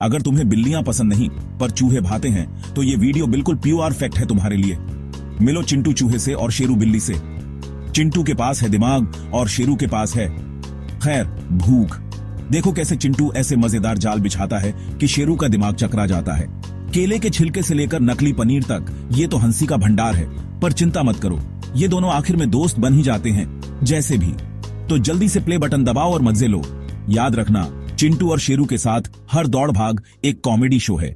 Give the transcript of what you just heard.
अगर तुम्हें बिल्लियां पसंद नहीं पर चूहे भाते हैं तो ये वीडियो बिल्कुल प्योर फैक्ट है तुम्हारे लिए। मिलो चिंटू चूहे से और शेरू बिल्ली से। चिंटू के पास है दिमाग और शेरू के पास है खैर भूख। देखो कैसे चिंटू ऐसे मजेदार जाल बिछाता है कि शेरू का दिमाग चकरा जाता है। केले के छिलके से लेकर नकली पनीर तक ये तो हंसी का भंडार है। पर चिंता मत करो, ये दोनों आखिर में दोस्त बन ही जाते हैं जैसे भी। तो जल्दी से प्ले बटन दबाओ और मजे लो। याद रखना, चिंटू और शेरू के साथ हर दौड़ भाग एक कॉमेडी शो है।